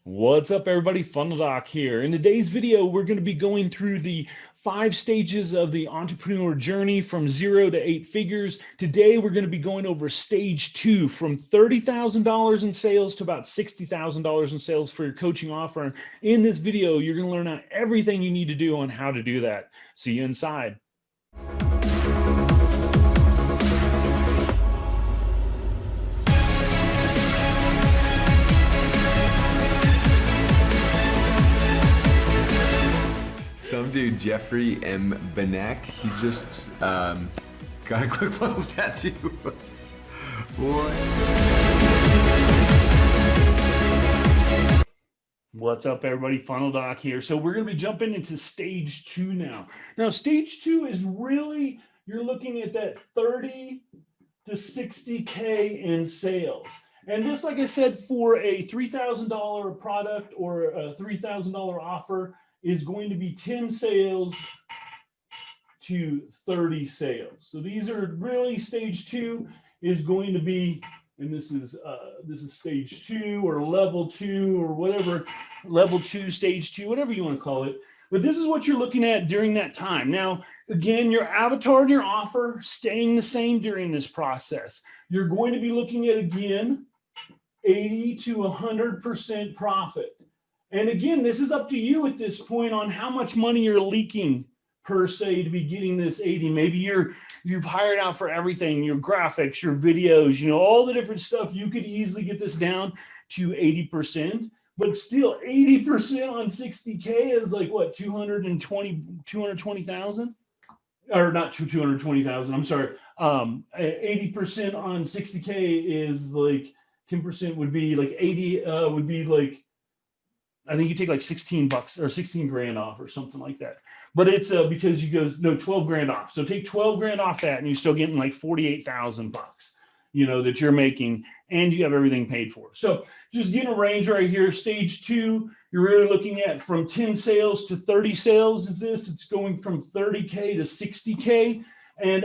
What's up, everybody? Funnel Doc here. In today's video, we're going to be going through the 5 stages of the entrepreneur journey from 0 to 8 figures. Today, we're going to be going over stage 2 from $30,000 in sales to about $60,000 in sales for your coaching offer. In this video, you're going to learn everything you need to do on how to do that. See you inside. Some dude, Jeffrey M. Benek, he just got a ClickFunnels tattoo. What? What's up, everybody? Funnel Doc here. So we're going to be jumping into stage 2 now. Now, stage 2 is really, you're looking at that 30 to 60K in sales. And this, like I said, for a $3,000 product or a $3,000 offer is going to be 10 sales to 30 sales. So these are really stage 2 is going to be, and this is stage 2 or level 2 or whatever, level 2, stage 2, whatever you want to call it. But this is what you're looking at during that time. Now, again, your avatar and your offer staying the same during this process. You're going to be looking at, again, 80 to 100% profit. And again, this is up to you at this point on how much money you're leaking per se to be getting this 80. Maybe you've hired out for everything, your graphics, your videos, all the different stuff. You could easily get this down to 80%, but still 80% on 60K is like what, 220,000? Or not 220,000, I'm sorry. 80% on 60K is like 10% would be like 80, would be like, I think you take like 16 bucks or 16 grand off or something like that. But it's because you go, no, 12 grand off. So take 12 grand off that and you're still getting like 48,000 bucks, that you're making, and you have everything paid for. So just getting a range right here. Stage 2, you're really looking at from 10 sales to 30 sales is this. It's going from 30K to 60K. And,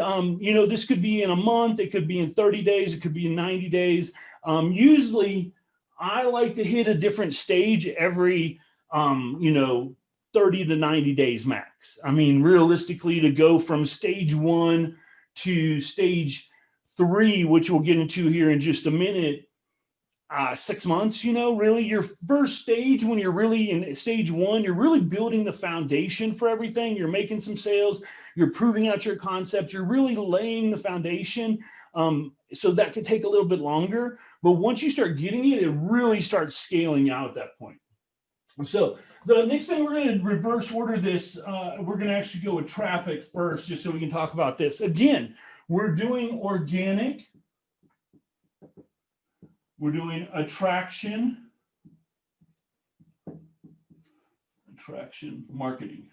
this could be in a month. It could be in 30 days. It could be in 90 days. Usually, I like to hit a different stage every, 30 to 90 days max. I mean, realistically, to go from stage 1 to stage 3, which we'll get into here in just a minute, 6 months, really your first stage, when you're really in stage 1, you're really building the foundation for everything. You're making some sales, you're proving out your concept, you're really laying the foundation. So that could take a little bit longer. But once you start getting it, it really starts scaling out at that point. So the next thing, we're going to reverse order this. We're going to actually go with traffic first, just so we can talk about this. Again, we're doing organic. We're doing attraction marketing.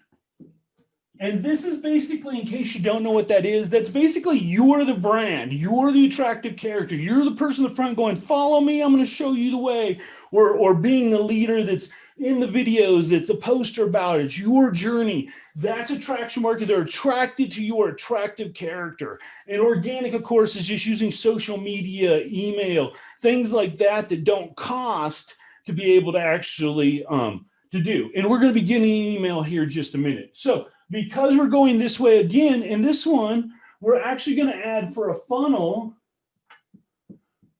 And this is basically, in case you don't know what that is, that's basically you're the brand, you're the attractive character, you're the person in the front going, follow me, I'm going to show you the way, or being the leader that's in the videos, that's the poster about it, it's your journey. That's attraction marketing. They're attracted to your attractive character. And organic, of course, is just using social media, email, things like that don't cost to be able to actually to do. And we're going to be getting an email here in just a minute. So because we're going this way again, in this one, we're actually going to add for a funnel.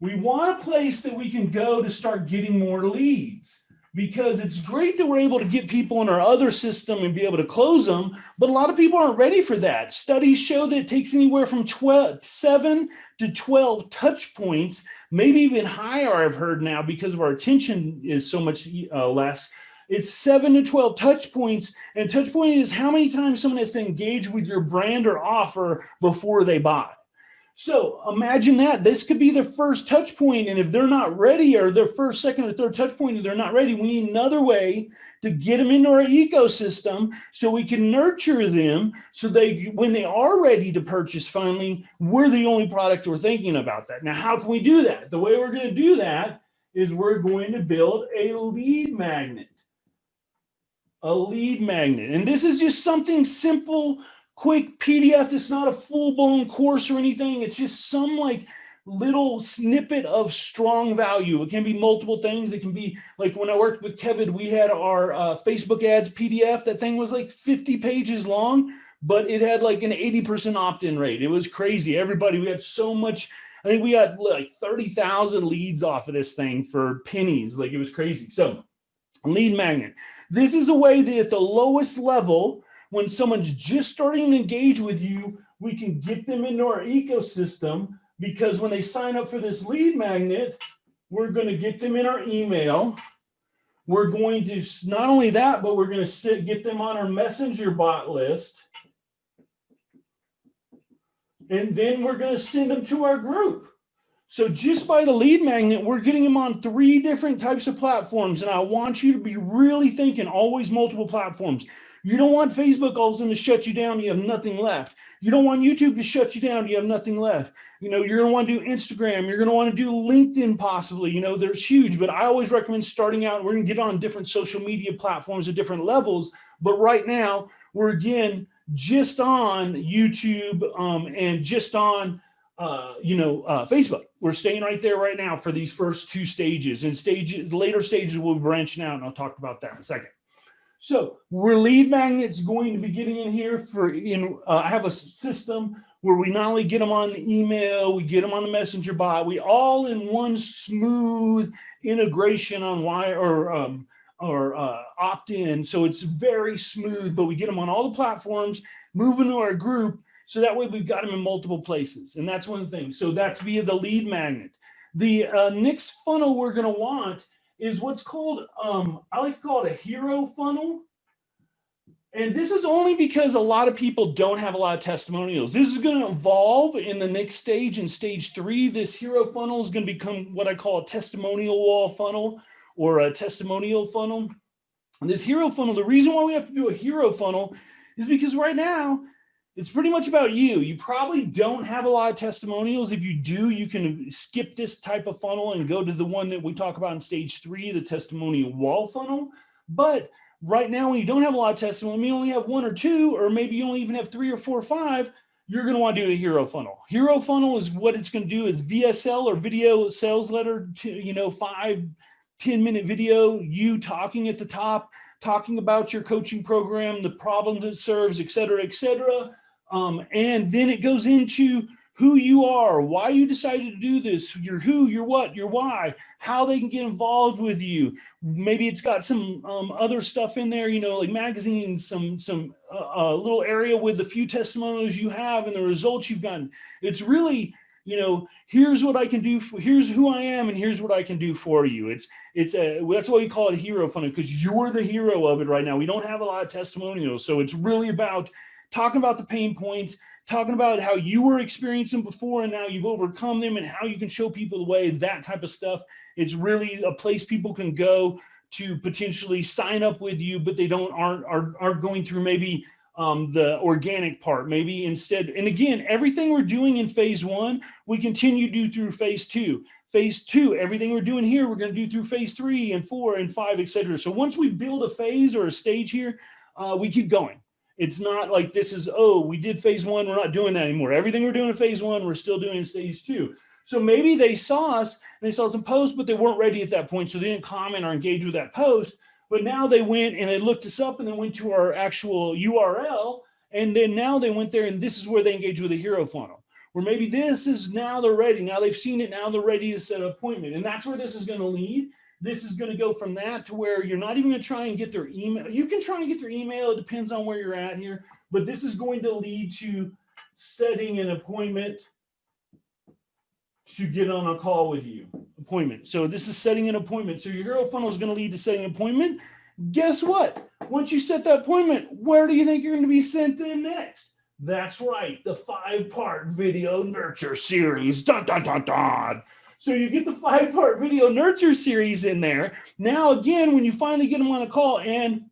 We want a place that we can go to start getting more leads, because it's great that we're able to get people in our other system and be able to close them. But a lot of people aren't ready for that. Studies show that it takes anywhere from 7 to 12 touch points, maybe even higher, I've heard now, because of our attention is so much less. It's 7 to 12 touch points, and touch point is how many times someone has to engage with your brand or offer before they buy. So imagine that. This could be their first touch point, and if they're not ready, or their first, second, or third touch point, and they're not ready, we need another way to get them into our ecosystem so we can nurture them so when they are ready to purchase, finally, we're the only product we're thinking about that. Now, how can we do that? The way we're going to do that is we're going to build a lead magnet. And this is just something simple, quick PDF. It's not a full-blown course or anything. It's just some like little snippet of strong value. It can be multiple things. It can be like when I worked with Kevin, we had our Facebook ads PDF. That thing was like 50 pages long, but it had like an 80% opt-in rate. It was crazy. Everybody, we had so much. I think we got like 30,000 leads off of this thing for pennies. Like it was crazy. So lead magnet. This is a way that at the lowest level, when someone's just starting to engage with you, we can get them into our ecosystem, because when they sign up for this lead magnet, we're going to get them in our email. We're going to, not only that, but we're going to get them on our messenger bot list. And then we're going to send them to our group. So just by the lead magnet, we're getting them on 3 different types of platforms. And I want you to be really thinking always multiple platforms. You don't want Facebook all of a sudden to shut you down. You have nothing left. You don't want YouTube to shut you down. You have nothing left. You're going to want to do Instagram. You're going to want to do LinkedIn possibly. They're huge, but I always recommend starting out. We're going to get on different social media platforms at different levels. But right now, we're again just on YouTube and just on Facebook. We're staying right there right now for these first 2 stages. And later stages will be branching out, and I'll talk about that in a second. So we're lead magnets going to be getting in here I have a system where we not only get them on the email, we get them on the messenger bot, we all in one smooth integration on opt-in. So it's very smooth, but we get them on all the platforms, move into our group. So that way we've got them in multiple places. And that's one thing. So that's via the lead magnet. The next funnel we're going to want is what's called, I like to call it a hero funnel. And this is only because a lot of people don't have a lot of testimonials. This is going to evolve in the next stage. In stage 3, this hero funnel is going to become what I call a testimonial wall funnel or a testimonial funnel. And this hero funnel, the reason why we have to do a hero funnel is because right now, it's pretty much about you. You probably don't have a lot of testimonials. If you do, you can skip this type of funnel and go to the one that we talk about in stage 3, the testimonial wall funnel. But right now, when you don't have a lot of testimonials, you only have 1 or 2, or maybe you only even have 3 or 4 or 5, you're going to want to do a hero funnel. Hero funnel is what it's going to do is VSL or video sales letter, 5, 10-minute video, you talking at the top, talking about your coaching program, the problems it serves, et cetera, et cetera. And then it goes into who you are, why you decided to do this, your who, your what, your why, how they can get involved with you. Maybe it's got some other stuff in there, like magazines, some little area with a few testimonials you have and the results you've gotten. It's really, here's what I can do, here's who I am, and here's what I can do for you. That's why we call it a hero funnel, because you're the hero of it right now. We don't have a lot of testimonials. So it's really about talking about the pain points, talking about how you were experiencing before and now you've overcome them and how you can show people the way, that type of stuff. It's really a place people can go to potentially sign up with you, but they aren't going through maybe the organic part, maybe instead. And again, everything we're doing in phase 1, we continue to do through phase 2. Phase 2, everything we're doing here, we're going to do through phase 3 and 4 and 5, et cetera. So once we build a phase or a stage here, we keep going. It's not like this is, we did phase 1, we're not doing that anymore. Everything we're doing in phase 1, we're still doing in stage 2. So maybe they saw us and they saw some posts, but they weren't ready at that point. So they didn't comment or engage with that post. But now they went and they looked us up and they went to our actual URL. And then now they went there and this is where they engage with a hero funnel. Or maybe this is now they're ready. Now they've seen it. Now they're ready to set an appointment. And that's where this is going to lead. This is going to go from that to where you're not even going to try and get their email. You can try and get their email. It depends on where you're at here. But this is going to lead to setting an appointment to get on a call with you. Appointment. So this is setting an appointment. So your hero funnel is going to lead to setting an appointment. Guess what? Once you set that appointment, where do you think you're going to be sent in next? That's right. The 5-part video nurture series. Dun, dun, dun, dun. So you get the 5-part video nurture series in there. Now, again, when you finally get them on a call, and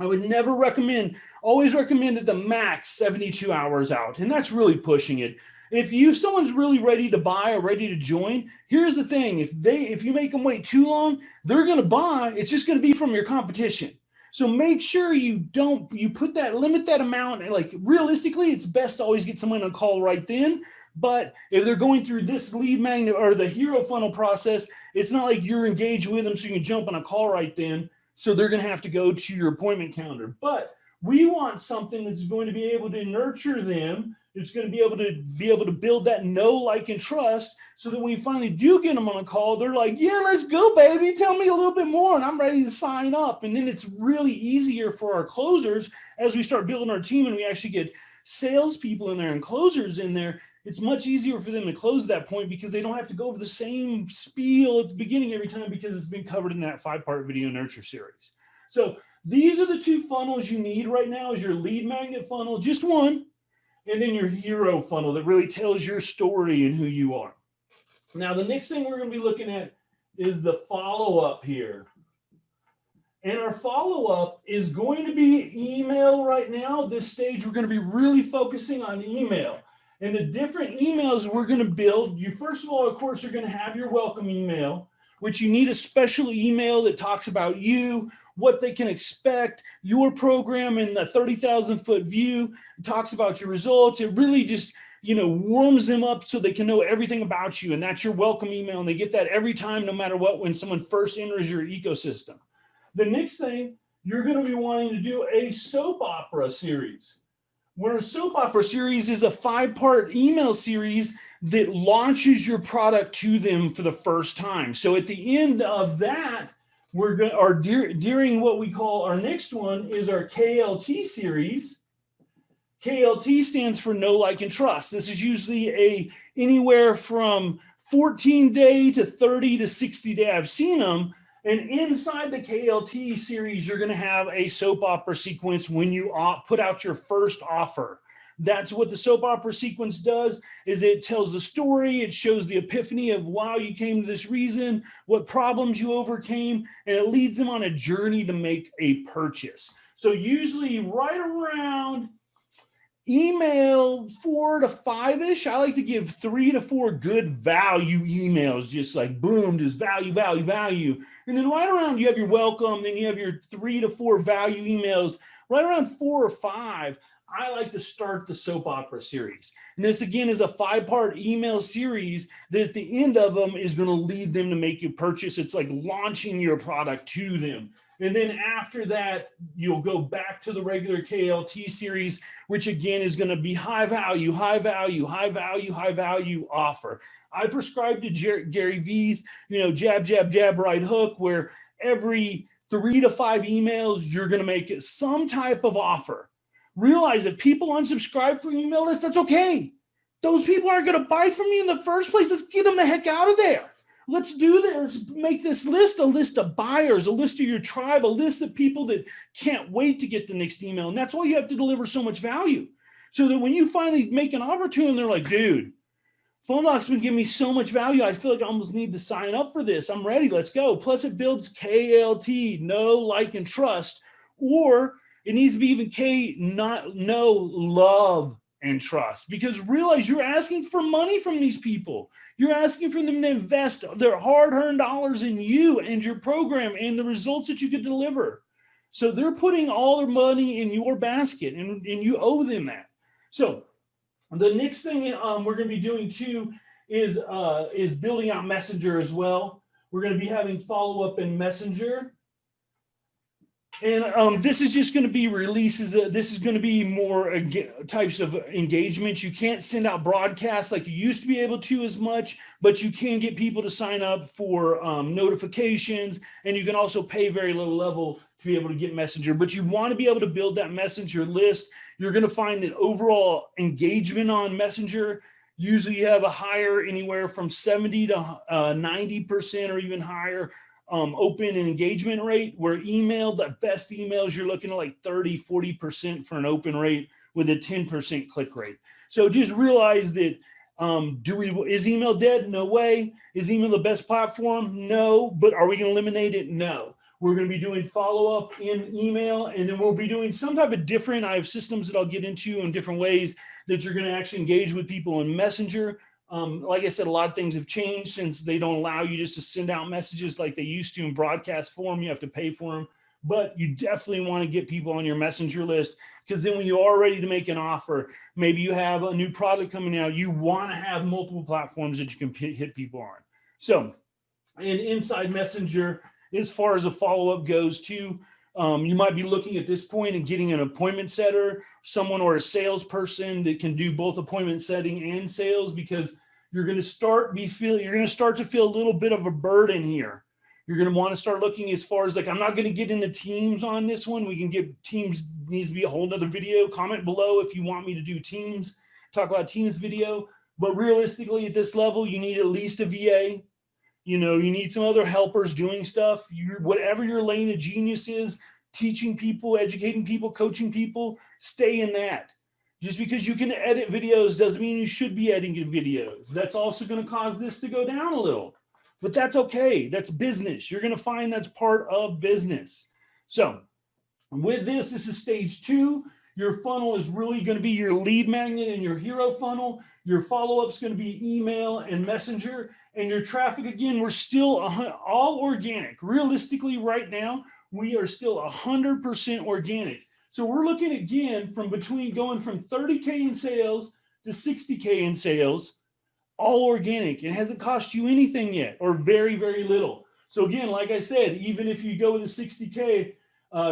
I would never recommend, always recommend at the max 72 hours out. And that's really pushing it. If someone's really ready to buy or ready to join, here's the thing. If you make them wait too long, they're going to buy. It's just going to be from your competition. So make sure you limit that amount. And like realistically, it's best to always get someone on a call right then. But if they're going through this lead magnet or the hero funnel process, it's not like you're engaged with them so you can jump on a call right then. So they're going to have to go to your appointment calendar. But we want something that's going to be able to nurture them. It's going to be able to build that know, like, and trust, so that when you finally do get them on a call, they're like, yeah, let's go, baby. Tell me a little bit more, and I'm ready to sign up. And then it's really easier for our closers as we start building our team and we actually get salespeople in there and closers in there. It's much easier for them to close at that point because they don't have to go over the same spiel at the beginning every time, because it's been covered in that 5-part video nurture series. So these are the 2 funnels you need right now: is your lead magnet funnel, just one, and then your hero funnel that really tells your story and who you are. Now, the next thing we're going to be looking at is the follow-up here. And our follow-up is going to be email right now. This stage, we're going to be really focusing on email. And the different emails we're going to build, you first of all, of course, are going to have your welcome email, which you need a special email that talks about you, what they can expect, your program in the 30,000-foot view. It talks about your results. It really just, warms them up so they can know everything about you. And that's your welcome email. And they get that every time, no matter what, when someone first enters your ecosystem. The next thing, you're going to be wanting to do a soap opera series, where a soap opera series is a 5-part email series that launches your product to them for the first time. So at the end of that, during what we call our next one is our KLT series. KLT stands for know, like, and trust. This is usually anywhere from 14-day to 30 to 60-day. I've seen them. And inside the KLT series, you're going to have a soap opera sequence when you put out your first offer. That's what the soap opera sequence does, is it tells the story. It shows the epiphany of, wow, you came to this reason, what problems you overcame, and it leads them on a journey to make a purchase. So usually right around email 4 to 5-ish, I like to give 3 to 4 good value emails, just like boom, just value, value, value. And then right around, you have your welcome, then you have your 3 to 4 value emails. Right around 4 or 5, I like to start the soap opera series. And this, again, is a 5-part email series that at the end of them is going to lead them to make a purchase. It's like launching your product to them. And then after that, you'll go back to the regular KLT series, which again is going to be high value, high value, high value, high value offer. I prescribe to Gary V's, jab, jab, jab, right hook, where every 3 to 5 emails, you're going to make some type of offer. Realize that people unsubscribe from your email list, that's okay. Those people aren't going to buy from you in the first place. Let's get them the heck out of there. Let's do this. Let's make this list a list of buyers, a list of your tribe, a list of people that can't wait to get the next email. And that's why you have to deliver so much value. So that when you finally make an offer to them, they're like, dude, PhoneDoc's been giving me so much value. I feel like I almost need to sign up for this. I'm ready. Let's go. Plus, it builds KLT, know, like, and trust. Or it needs to be even know, love, and trust. Because realize you're asking for money from these people. You're asking for them to invest their hard-earned dollars in you and your program and the results that you could deliver. So they're putting all their money in your basket, and you owe them that. So the next thing we're going to be doing too is building out Messenger as well. We're going to be having follow-up in Messenger. And this is just going to be releases. This is going to be more types of engagements. You can't send out broadcasts like you used to be able to as much, but you can get people to sign up for notifications, and you can also pay very low level to be able to get Messenger. But you want to be able to build that Messenger list. You're going to find that overall engagement on Messenger, usually you have a higher, anywhere from 70 to 90% or even higher open and engagement rate, where email, the best emails, you're looking at like 30, 40% for an open rate with a 10% click rate. So just realize that is email dead? No way. Is email the best platform? No. But are we going to eliminate it? No. We're going to be doing follow-up in email, and then we'll be doing some type of different, I have systems that I'll get into in different ways that you're going to actually engage with people in Messenger. Like I said, a lot of things have changed since they don't allow you just to send out messages like they used to in broadcast form. You have to pay for them. but you definitely want to get people on your messenger list, because then when you are ready to make an offer, maybe you have a new product coming out, you want to have multiple platforms that you can hit people on. So, and inside Messenger, as far as a follow-up goes too, you might be looking at this point and getting an appointment setter, someone or a salesperson that can do both appointment setting and sales, because you're going to start to feel a little bit of a burden here. You're going to want to start looking as far as like, I'm not going to get into Teams on this one. We can get Teams, needs to be a whole nother video. Comment below if you want me to do Teams, talk about Teams video. But realistically, at this level, you need at least a VA. You need some other helpers doing stuff. Whatever your lane of genius is, teaching people, educating people, coaching people, stay in that. Just because you can edit videos doesn't mean you should be editing videos. That's also going to cause this to go down a little. But that's okay. That's business. You're going to find that's part of business. So with this is stage 2. Your funnel is really going to be your lead magnet and your hero funnel. Your follow-up is going to be email and messenger. And your traffic, again, we're still all organic. Realistically, right now, we are still 100% organic. So we're looking again from going from 30K in sales to 60K in sales, all organic. It hasn't cost you anything yet, or very, very little. So again, like I said, even if you go with a 60K,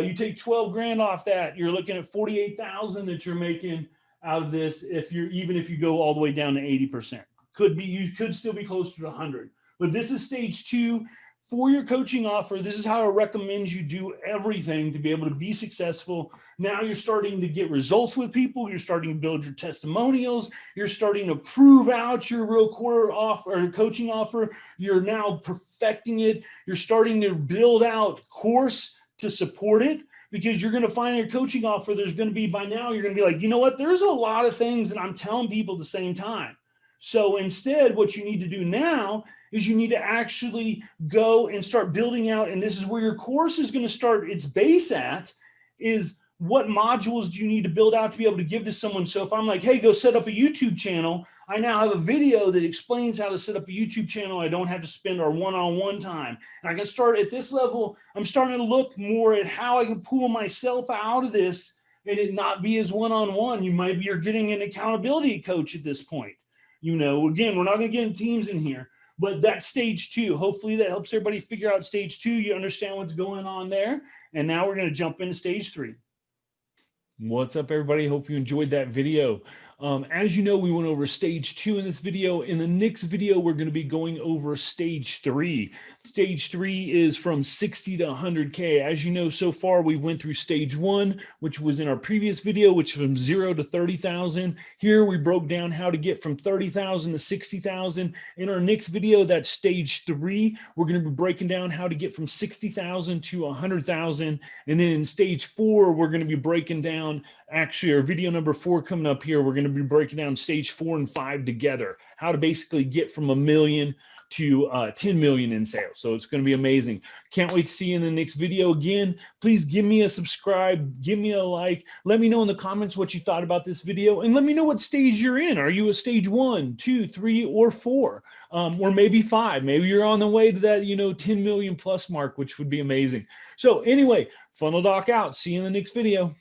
you take 12 grand off that, you're looking at 48,000 that you're making out of this. Even if you go all the way down to 80%, you could still be closer to 100. But this is stage 2 for your coaching offer. This is how I recommend you do everything to be able to be successful. Now you're starting to get results with people. You're starting to build your testimonials. You're starting to prove out your real core offer or coaching offer. You're now perfecting it. You're starting to build out course to support it, because you're going to find your coaching offer. There's going to be, by now, you're going to be like, you know what? There's a lot of things that I'm telling people at the same time. So instead, what you need to do now is you need to actually go and start building out. And this is where your course is going to start its base at, is what modules do you need to build out to be able to give to someone? So if I'm like, hey, go set up a YouTube channel, I now have a video that explains how to set up a YouTube channel. I don't have to spend our one-on-one time. And I can start at this level. I'm starting to look more at how I can pull myself out of this and it not be as one-on-one. You're getting an accountability coach at this point. Again, we're not going to get in teams in here, but that's stage 2. Hopefully that helps everybody figure out stage 2. You understand what's going on there. And now we're going to jump into stage 3. What's up, everybody? Hope you enjoyed that video. As you know, we went over stage 2 in this video. In the next video, we're going to be going over stage 3. Stage 3 is from 60 to 100K. As you know, so far, we went through stage 1, which was in our previous video, which was from 0 to 30,000. Here, we broke down how to get from 30,000 to 60,000. In our next video, that's stage 3. We're going to be breaking down how to get from 60,000 to 100,000. And then in stage 4, we're going to be breaking down, actually, our video number 4 coming up here, we're going to be breaking down stage 4 and 5 together, how to basically get from 1 million to 10 million in sales. So it's going to be amazing. Can't wait to see you in the next video. Again, please give me a subscribe, give me a like, let me know in the comments what you thought about this video, and let me know what stage you're in. Are you a stage 1, 2, 3, or 4? Or maybe 5? Maybe you're on the way to that, 10 million plus mark, which would be amazing. So anyway, Funnel Doc out. See you in the next video.